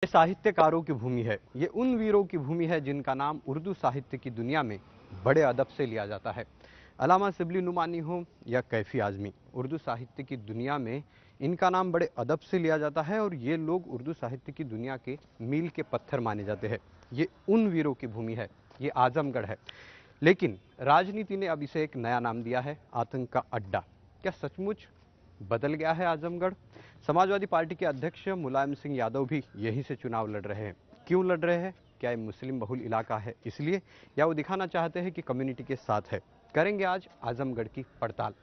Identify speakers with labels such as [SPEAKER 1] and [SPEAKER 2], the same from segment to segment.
[SPEAKER 1] साहित्यकारों की भूमि है, ये उन वीरों की भूमि है जिनका नाम उर्दू साहित्य की दुनिया में बड़े अदब से लिया जाता है। अल्लामा शिबली नुमानी हो या कैफी आज़मी, उर्दू साहित्य की दुनिया में इनका नाम बड़े अदब से लिया जाता है और ये लोग उर्दू साहित्य की दुनिया के मील के पत्थर माने जाते हैं। ये उन वीरों की भूमि है, ये आजमगढ़ है। लेकिन राजनीति ने अब इसे एक नया नाम दिया है, आतंक का अड्डा। क्या सचमुच बदल गया है आजमगढ़? समाजवादी पार्टी के अध्यक्ष मुलायम सिंह यादव भी यहीं से चुनाव लड़ रहे हैं। क्यों लड़ रहे हैं? क्या ये मुस्लिम बहुल इलाका है इसलिए, या वो दिखाना चाहते हैं कि कम्युनिटी के साथ है? करेंगे आज आजमगढ़ की पड़ताल।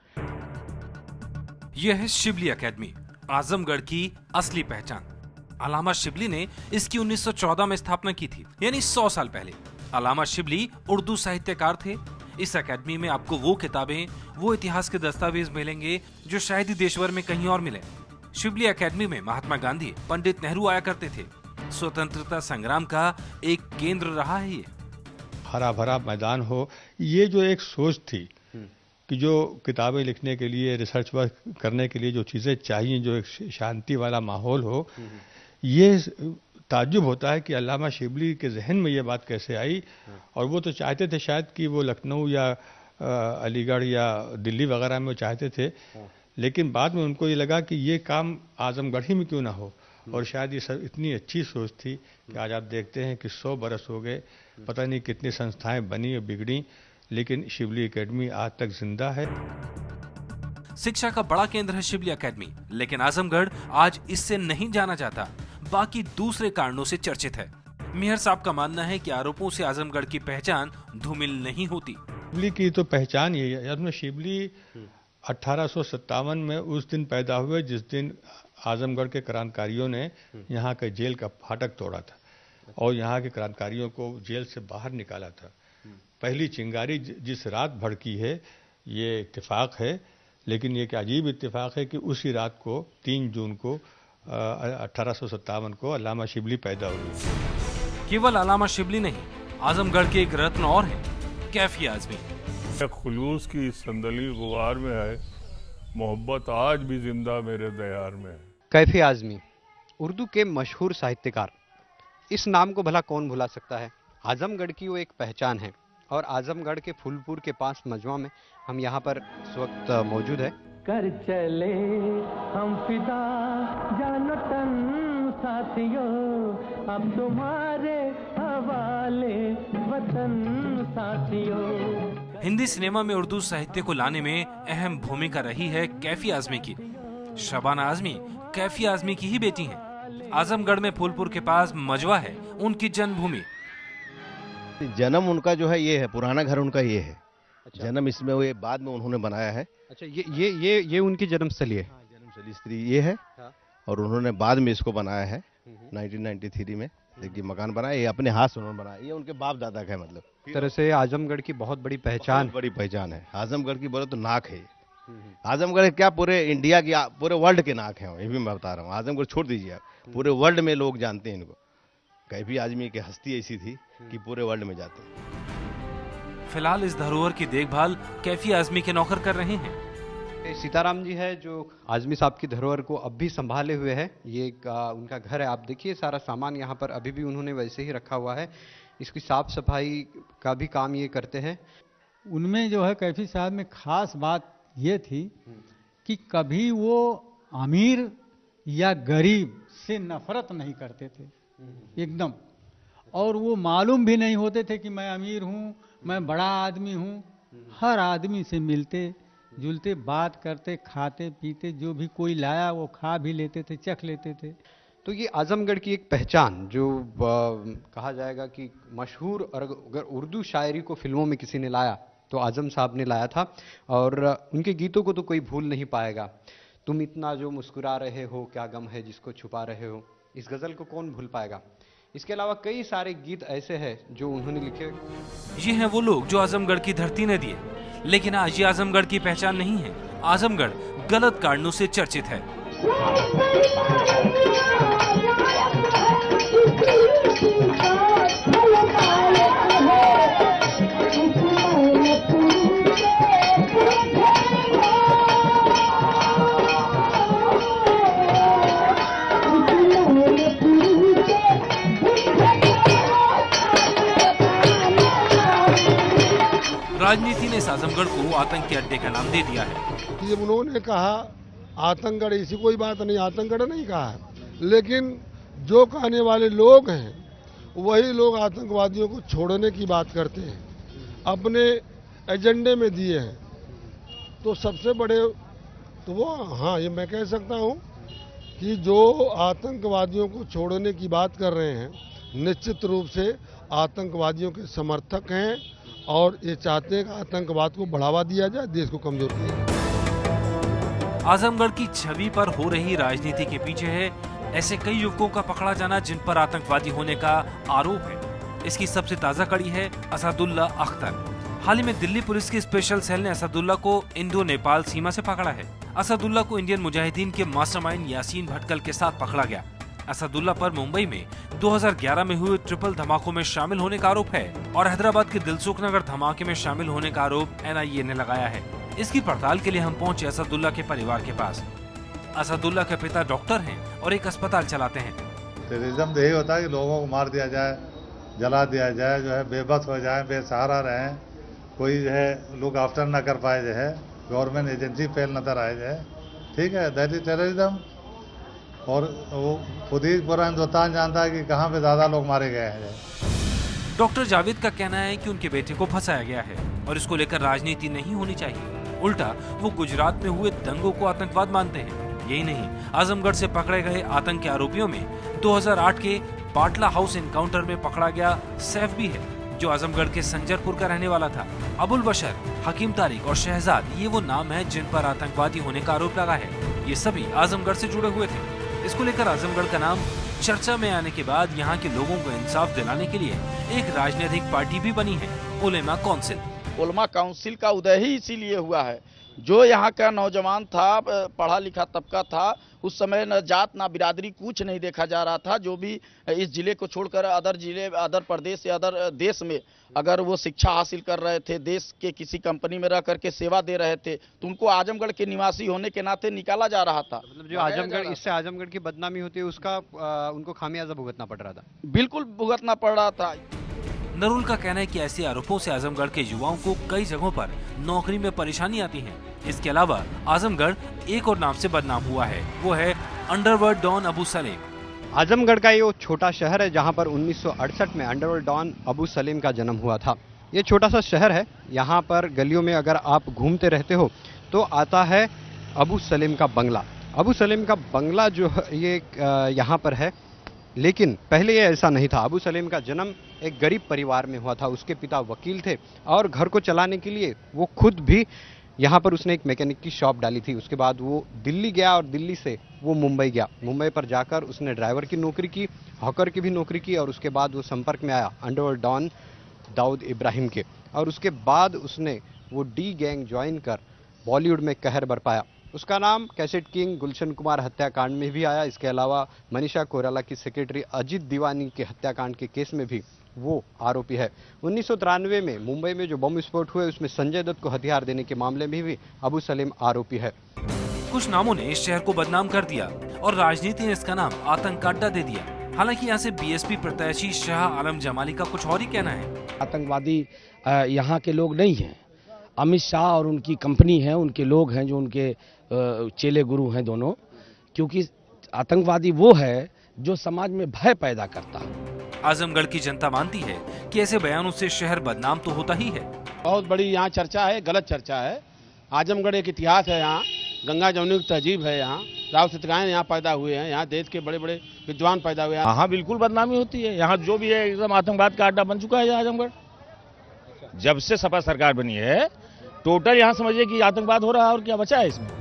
[SPEAKER 2] यह है शिबली एकेडमी, आजमगढ़ की असली पहचान। अल्लामा शिबली ने इसकी 1914 में स्थापना की थी, यानी 100 साल पहले। अल्लामा शिबली उर्दू साहित्यकार थे। इस एकेडमी में आपको वो किताबें, वो इतिहास के दस्तावेज मिलेंगे जो शायद ही देशभर में कहीं और मिले। शिबली एकेडमी में महात्मा गांधी, पंडित नेहरू आया करते थे। स्वतंत्रता संग्राम का एक केंद्र रहा है ये।
[SPEAKER 3] हरा भरा मैदान हो, ये जो एक सोच थी कि जो किताबें लिखने के लिए, रिसर्च वर्क करने के लिए जो चीज़ें चाहिए, जो एक शांति वाला माहौल हो, ये ताज्जुब होता है कि अल्लामा शिबली के जहन में ये बात कैसे आई। और वो तो चाहते थे शायद कि वो लखनऊ या अलीगढ़ या दिल्ली वगैरह में वो चाहते थे, लेकिन बाद में उनको ये लगा कि ये काम आजमगढ़ ही में क्यों ना हो। और शायद ये सब इतनी अच्छी सोच थी कि आज आप देखते हैं कि 100 बरस हो गए, पता नहीं कितनी संस्थाएं बनी और बिगड़ी, लेकिन शिबली एकेडमी आज तक जिंदा है।
[SPEAKER 2] शिक्षा का बड़ा केंद्र है शिबली एकेडमी, लेकिन आजमगढ़ आज इससे नहीं जाना जाता, बाकी दूसरे कारणों से चर्चित है। मेहर साहब का मानना है कि आरोपों से आजमगढ़ की पहचान धूमिल नहीं होती।
[SPEAKER 3] शिबली की तो पहचान यही है। शिबली 1857 में उस दिन पैदा हुए जिस दिन आजमगढ़ के क्रांतिकारियों ने यहाँ के जेल का फाटक तोड़ा था और यहाँ के क्रांतिकारियों को जेल से बाहर निकाला था। पहली चिंगारी जिस रात भड़की है, ये इत्तेफाक है, लेकिन ये क्या अजीब इत्तेफाक है कि उसी रात को 3 जून को 1857 को अल्लामा शिबली पैदा हुए।
[SPEAKER 2] केवल अल्लामा शिबली नहीं, आजमगढ़ के एक रत्न और हैं, कैफी आज़मी।
[SPEAKER 4] खुलूस की संदली गुबार में है, मोहब्बत आज भी जिंदा मेरे दयार में है।
[SPEAKER 1] कैफी आज़मी उर्दू के मशहूर साहित्यकार, इस नाम को भला कौन भुला सकता है। आजमगढ़ की वो एक पहचान है और आजमगढ़ के फूलपुर के पास मजवा में हम यहाँ पर इस वक्त मौजूद है।
[SPEAKER 5] कर चले हम फिदा जानो तन साथियों, अब तुम्हारे हवाले वतन साथियों।
[SPEAKER 2] हिंदी सिनेमा में उर्दू साहित्य को लाने में अहम भूमिका रही है कैफी आज़मी की। शबाना आज़मी कैफी आज़मी की ही बेटी हैं। आजमगढ़ में फूलपुर के पास मजवा है उनकी जन्मभूमि।
[SPEAKER 6] जन्म उनका जो है ये है, पुराना घर उनका ये है। अच्छा। जन्म इसमें वो बाद में उन्होंने बनाया है।
[SPEAKER 1] अच्छा, ये उनकी जन्मस्थली है।
[SPEAKER 6] हाँ, जन्मस्थली स्त्री ये है। हाँ। और उन्होंने बाद में इसको बनाया है 1993 में। देखिए मकान बनाया, ये अपने हाथ से उन्होंने बनाया, ये उनके बाप दादा का है। मतलब इस
[SPEAKER 1] तरह से आजमगढ़ की बहुत बड़ी पहचान,
[SPEAKER 6] बड़ी पहचान है। आजमगढ़ की बोले तो नाक है। आजमगढ़ क्या पूरे इंडिया की, पूरे वर्ल्ड के नाक है, ये भी मैं बता रहा हूँ। आजमगढ़ छोड़ दीजिए आप, पूरे वर्ल्ड में लोग जानते हैं इनको। कैफी आज़मी की हस्ती ऐसी थी कि पूरे वर्ल्ड में जाते हैं।
[SPEAKER 2] फिलहाल इस धरोहर की देखभाल कैफी आज़मी के नौकर कर रहे हैं।
[SPEAKER 1] सीताराम जी है जो आज़मी साहब की धरोहर को अब भी संभाले हुए है। ये उनका घर है, आप देखिए सारा सामान यहाँ पर अभी भी उन्होंने वैसे ही रखा हुआ है। इसकी साफ सफाई का भी काम ये करते हैं।
[SPEAKER 7] उनमें जो है कैफी साहब में खास बात ये थी कि कभी वो अमीर या गरीब से नफरत नहीं करते थे एकदम, और वो मालूम भी नहीं होते थे कि मैं अमीर हूँ, मैं बड़ा आदमी हूँ। हर आदमी से मिलते जुलते, बात करते, खाते पीते, जो भी कोई लाया वो खा भी लेते थे, चख लेते थे।
[SPEAKER 1] तो ये आजमगढ़ की एक पहचान जो कहा जाएगा कि मशहूर, और अगर उर्दू शायरी को फिल्मों में किसी ने लाया तो आजम साहब ने लाया था। और उनके गीतों को तो कोई भूल नहीं पाएगा। तुम इतना जो मुस्कुरा रहे हो, क्या गम है जिसको छुपा रहे हो, इस गज़ल को कौन भूल पाएगा। इसके अलावा कई सारे गीत ऐसे हैं जो उन्होंने लिखे।
[SPEAKER 2] ये हैं वो लोग जो आजमगढ़ की धरती ने दिए, लेकिन आज ये आजमगढ़ की पहचान नहीं है। आजमगढ़ गलत कारणों से चर्चित है। राजनीति ने इस आजमगढ़ को आतंक के अड्डे का नाम दे दिया है।
[SPEAKER 8] ये उन्होंने कहा आतंकगढ़, ऐसी कोई बात नहीं, आतंकगढ़ नहीं कहा, लेकिन जो कहने वाले लोग हैं वही लोग आतंकवादियों को छोड़ने की बात करते हैं, अपने एजेंडे में दिए हैं। तो सबसे बड़े तो वो, हाँ ये मैं कह सकता हूँ कि जो आतंकवादियों को छोड़ने की बात कर रहे हैं निश्चित रूप से आतंकवादियों के समर्थक हैं और ये चाहते हैं कि आतंकवाद को बढ़ावा दिया जाए, देश को कमजोर किया जाए।
[SPEAKER 2] आजमगढ़ की छवि पर हो रही राजनीति के पीछे है ऐसे कई युवकों का पकड़ा जाना जिन पर आतंकवादी होने का आरोप है। इसकी सबसे ताजा कड़ी है असदुल्ला अख्तर। हाल ही में दिल्ली पुलिस की स्पेशल सेल ने असदुल्ला को इंडो नेपाल सीमा से पकड़ा है। असदुल्ला को इंडियन मुजाहिदीन के मास्टरमाइंड यासीन भटकल के साथ पकड़ा गया। असदुल्ला पर मुंबई में 2011 में हुए ट्रिपल धमाकों में शामिल होने का आरोप है और हैदराबाद के दिलसुख नगर धमाके में शामिल होने का आरोप NIA ने लगाया है। इसकी पड़ताल के लिए हम पहुंचे असदुल्ला के परिवार के पास। असदुल्ला के पिता डॉक्टर हैं और एक अस्पताल चलाते हैं।
[SPEAKER 9] टेररिज्म तो यही होता है कि लोगों को मार दिया जाए, जला दिया जाए, जो है बेबस हो जाए, बेसहारा रहें, कोई जो है लुक आफ्टर न कर पाए, जो है गवर्नमेंट एजेंसी फेल नजर आए, जो है ठीक है, दैट इज टेररिज्म। और वो खुद ही पूरा हिंदुस्तान जानता है कि कहाँ पे ज्यादा लोग मारे गए हैं।
[SPEAKER 2] डॉक्टर जावेद का कहना है कि उनके बेटे को फंसाया गया है और इसको लेकर राजनीति नहीं होनी चाहिए। उल्टा वो गुजरात में हुए दंगों को आतंकवाद मानते हैं। यही नहीं, आजमगढ़ से पकड़े गए आतंक के आरोपियों में 2008 के बाटला हाउस एनकाउंटर में पकड़ा गया सैफ भी है, जो आजमगढ़ के संजरपुर का रहने वाला था। अबुल बशर, हकीम तारिक और शहजाद, ये वो नाम है जिन पर आतंकवादी होने का आरोप लगा है। ये सभी आजमगढ़ से जुड़े हुए थे। इसको लेकर आजमगढ़ का नाम चर्चा में आने के बाद यहाँ के लोगों को इंसाफ दिलाने के लिए एक राजनीतिक पार्टी भी बनी है, उलेमा काउंसिल।
[SPEAKER 10] उलेमा काउंसिल का उदय ही इसीलिए हुआ है। जो यहाँ का नौजवान था, पढ़ा लिखा तबका था, उस समय न जात ना बिरादरी कुछ नहीं देखा जा रहा था। जो भी इस जिले को छोड़कर अदर जिले, अदर प्रदेश या अदर देश में अगर वो शिक्षा हासिल कर रहे थे, देश के किसी कंपनी में रह करके सेवा दे रहे थे, तो उनको आजमगढ़ के निवासी होने के नाते निकाला जा रहा था।
[SPEAKER 1] मतलब जो आजमगढ़, इससे आजमगढ़ की बदनामी होती है, उसका उनको खामियाजा भुगतना पड़ रहा था।
[SPEAKER 10] बिल्कुल भुगतना पड़ रहा था।
[SPEAKER 2] नरुल का कहना है कि ऐसे आरोपों से आजमगढ़ के युवाओं को कई जगहों पर नौकरी में परेशानी आती है। इसके अलावा आजमगढ़ एक और नाम से बदनाम हुआ है, वो है अंडरवर्ल्ड डॉन अबू सलीम।
[SPEAKER 1] आजमगढ़ का ये वो छोटा शहर है जहां पर 1968 में अंडरवर्ल्ड डॉन अबू सलीम का जन्म हुआ था। ये छोटा सा शहर है, यहाँ पर गलियों में अगर आप घूमते रहते हो तो आता है अबू सलीम का बंगला। अबू सलीम का बंगला जो ये यहाँ पर है, लेकिन पहले ये ऐसा नहीं था। अबू सलीम का जन्म एक गरीब परिवार में हुआ था। उसके पिता वकील थे और घर को चलाने के लिए वो खुद भी यहाँ पर उसने एक मैकेनिक की शॉप डाली थी। उसके बाद वो दिल्ली गया और दिल्ली से वो मुंबई गया। मुंबई पर जाकर उसने ड्राइवर की नौकरी की, हॉकर की भी नौकरी की और उसके बाद वो संपर्क में आया अंडरवर्ल्ड डॉन दाऊद इब्राहिम के, और उसके बाद उसने वो डी गैंग ज्वाइन कर बॉलीवुड में कहर बरपाया। उसका नाम कैसेट किंग गुलशन कुमार हत्याकांड में भी आया। इसके अलावा मनीषा कोइराला की सेक्रेटरी अजित दीवानी के हत्याकांड के केस में भी वो आरोपी है। 1993 में मुंबई में जो बम विस्फोट हुए उसमें संजय दत्त को हथियार देने के मामले में भी अबू सलीम आरोपी है।
[SPEAKER 2] कुछ नामों ने इस शहर को बदनाम कर दिया और राजनीति ने इसका नाम आतंक का अड्डा दे दिया। हालांकि यहाँ से BSP प्रत्याशी शाह आलम जमाली का कुछ और ही कहना है।
[SPEAKER 11] आतंकवादी यहाँ के लोग नहीं हैं। अमित शाह और उनकी कंपनी है, उनके लोग हैं जो उनके चेले गुरु हैं दोनों। क्योंकि आतंकवादी वो है जो समाज में भय पैदा करता है।
[SPEAKER 2] आजमगढ़ की जनता मानती है कि ऐसे बयानों से शहर बदनाम तो होता ही है।
[SPEAKER 12] बहुत बड़ी यहाँ चर्चा है, गलत चर्चा है। आजमगढ़ एक इतिहास है, यहाँ गंगा जमुनी की तहजीब है, यहाँ राव सतगायन यहाँ पैदा हुए हैं, यहाँ देश के बड़े बड़े विद्वान पैदा हुए हैं।
[SPEAKER 10] हाँ बिल्कुल बदनामी होती है। यहाँ जो भी है एकदम आतंकवाद का अड्डा बन चुका है आजमगढ़। जब से सपा सरकार बनी है टोटल यहाँ समझिए कि आतंकवाद हो रहा है, और क्या बचा है इसमें।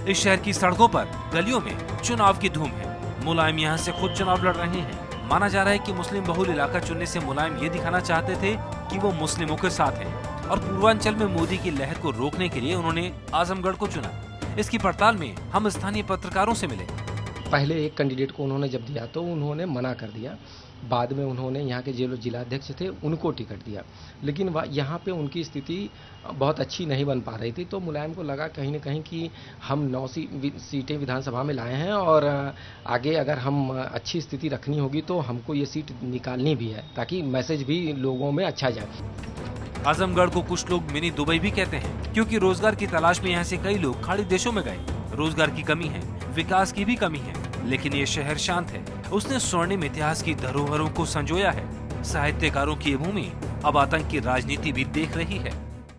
[SPEAKER 2] इस शहर की सड़कों पर, गलियों में चुनाव की धूम है। मुलायम यहाँ से खुद चुनाव लड़ रहे हैं। माना जा रहा है कि मुस्लिम बहुल इलाका चुनने से मुलायम ये दिखाना चाहते थे कि वो मुस्लिमों के साथ हैं और पूर्वांचल में मोदी की लहर को रोकने के लिए उन्होंने आजमगढ़ को चुना। इसकी पड़ताल में हम स्थानीय पत्रकारों से मिले।
[SPEAKER 11] पहले एक कैंडिडेट को उन्होंने जब दिया तो उन्होंने मना कर दिया। बाद में उन्होंने यहाँ के जो जिलाध्यक्ष थे उनको टिकट दिया, लेकिन यहाँ पे उनकी स्थिति बहुत अच्छी नहीं बन पा रही थी। तो मुलायम को लगा कहीं न कहीं कि हम 9 सीटें विधानसभा में लाए हैं और आगे अगर हम अच्छी स्थिति रखनी होगी तो हमको ये सीट निकालनी भी है, ताकि मैसेज भी लोगों में अच्छा जाए।
[SPEAKER 2] आजमगढ़ को कुछ लोग मिनी दुबई भी कहते हैं, क्योंकि रोजगार की तलाश में यहाँ से कई लोग खाड़ी देशों में गए। रोजगार की कमी है, विकास की भी कमी है, लेकिन ये शहर शांत है। उसने स्वर्णिम इतिहास की धरोहरों को संजोया है। साहित्यकारों की ये भूमि अब आतंक की राजनीति भी देख रही है।